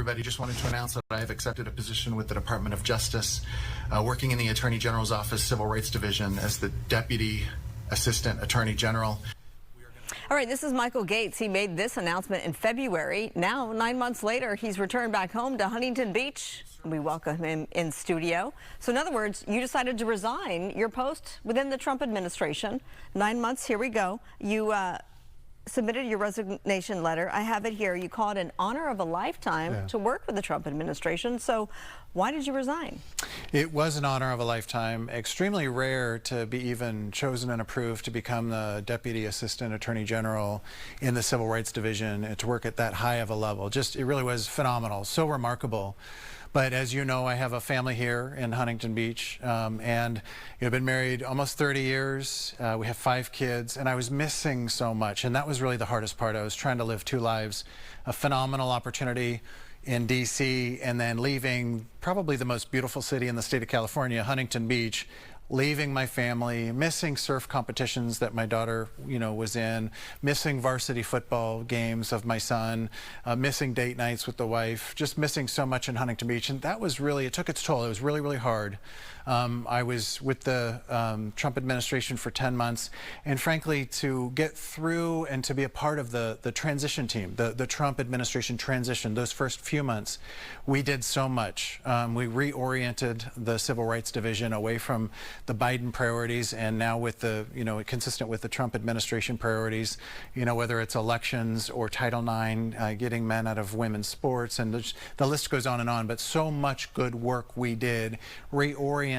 everybody. Just wanted to announce that I have accepted a position with the Department of Justice, working in the Attorney General's Office Civil Rights Division as the Deputy Assistant Attorney General. All right, this is Michael Gates. He made this announcement in February. Now, 9 months later, he's returned back home to Huntington Beach. We welcome him in studio. So in other words, you decided to resign your post within the Trump administration. 9 months, here we go. You submitted your resignation letter. I have it here. You call it an honor of a lifetime to work with the Trump administration. So why did you resign? It was an honor of a lifetime. Extremely rare to be even chosen and approved to become the Deputy Assistant Attorney General in the Civil Rights Division and to work at that high of a level. It really was phenomenal, so remarkable. But as you know, I have a family here in Huntington Beach, and I've been married almost 30 years. We have 5 kids, and I was missing so much, and that was really the hardest part. I was trying to live 2 lives, a phenomenal opportunity in D.C., and then leaving probably the most beautiful city in the state of California, Huntington Beach, leaving my family, missing surf competitions that my daughter, was in, missing varsity football games of my son, missing date nights with the wife, just missing so much in Huntington Beach. And that was really, it took its toll. It was really, really hard. I was with the Trump administration for 10 months, and frankly, to get through and to be a part of the transition team, the Trump administration transition, those first few months, we did so much. We reoriented the Civil Rights Division away from the Biden priorities, and now with the, consistent with the Trump administration priorities, whether it's elections or Title IX, getting men out of women's sports, and the list goes on, but so much good work we did, reorienting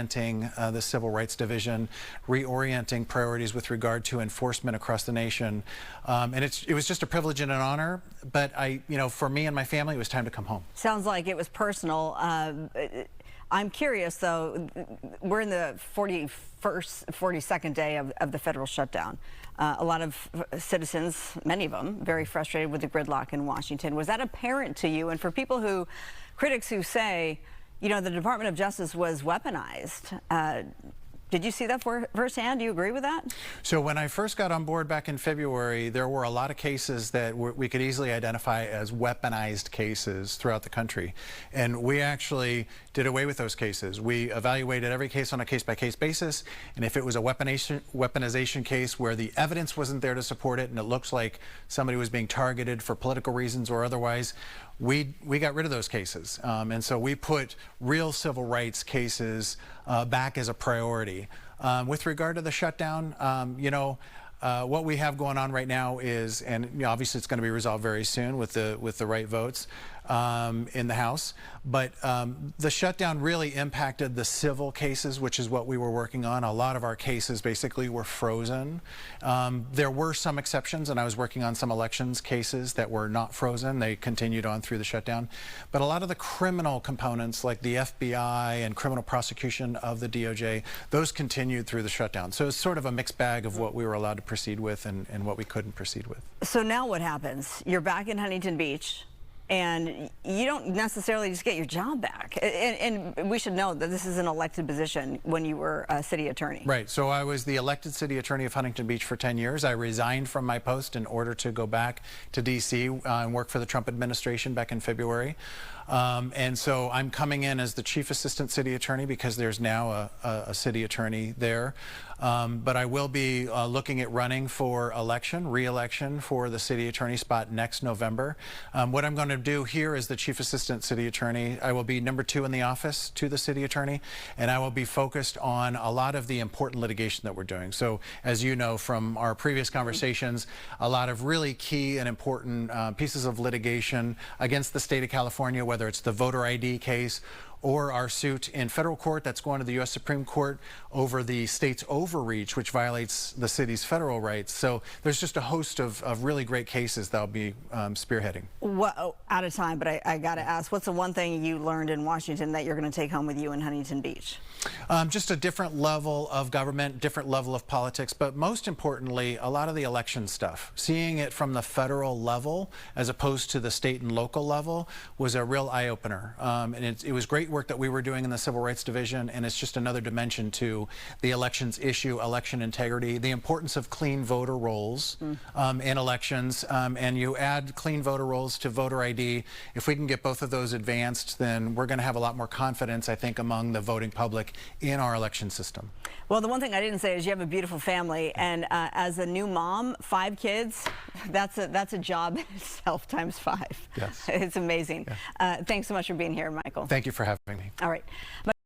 the Civil Rights Division, reorienting priorities with regard to enforcement across the nation. And it was just a privilege and an honor, but for me and my family, it was time to come home. Sounds like it was personal. I'm curious, though, we're in the 42nd day of the federal shutdown. A lot of citizens, many of them, very frustrated with the gridlock in Washington. Was that apparent to you? And for critics who say, the Department of Justice was weaponized, did you see that firsthand? Do you agree with that? So when I first got on board back in February, there were a lot of cases that we could easily identify as weaponized cases throughout the country. And we actually did away with those cases. We evaluated every case on a case-by-case basis. And if it was a weaponization case where the evidence wasn't there to support it and it looks like somebody was being targeted for political reasons or otherwise, we got rid of those cases. And so we put real civil rights cases back as a priority. With regard to the shutdown, what we have going on right now is, and obviously it's going to be resolved very soon with the right votes in the House, but the shutdown really impacted the civil cases, which is what we were working on. A lot of our cases basically were frozen. There were some exceptions, and I was working on some elections cases that were not frozen. They continued on through the shutdown. But a lot of the criminal components, like the FBI and criminal prosecution of the DOJ, those continued through the shutdown. So it's sort of a mixed bag of what we were allowed to proceed with and what we couldn't proceed with. So now what happens? You're back in Huntington Beach, and you don't necessarily just get your job back. And we should know that this is an elected position when you were a city attorney. Right. So I was the elected city attorney of Huntington Beach for 10 years. I resigned from my post in order to go back to D.C. And work for the Trump administration back in February. And so I'm coming in as the chief assistant city attorney because there's now a city attorney there. But I will be looking at running for re-election for the city attorney spot next November. What I'm going to do here as the chief assistant city attorney, I will be number 2 in the office to the city attorney, and I will be focused on a lot of the important litigation that we're doing. So as you know from our previous conversations, a lot of really key and important pieces of litigation against the state of California, whether it's the voter ID case or our suit in federal court that's going to the U.S. Supreme Court over the state's overreach, which violates the city's federal rights. So there's just a host of really great cases that I'll be spearheading. Well, out of time, but I got to ask, what's the one thing you learned in Washington that you're going to take home with you in Huntington Beach? Just a different level of government, different level of politics, but most importantly, a lot of the election stuff. Seeing it from the federal level as opposed to the state and local level was a real eye-opener. And it was great great work that we were doing in the Civil Rights Division, and it's just another dimension to the elections issue, election integrity, the importance of clean voter rolls in elections, and you add clean voter rolls to voter ID. If we can get both of those advanced, then we're going to have a lot more confidence, I think, among the voting public in our election system. Well, the one thing I didn't say is you have a beautiful family, and as a new mom, 5 kids, that's a job in itself times 5. Yes. It's amazing. Yeah. Thanks so much for being here, Michael. Thank you for having me. All right.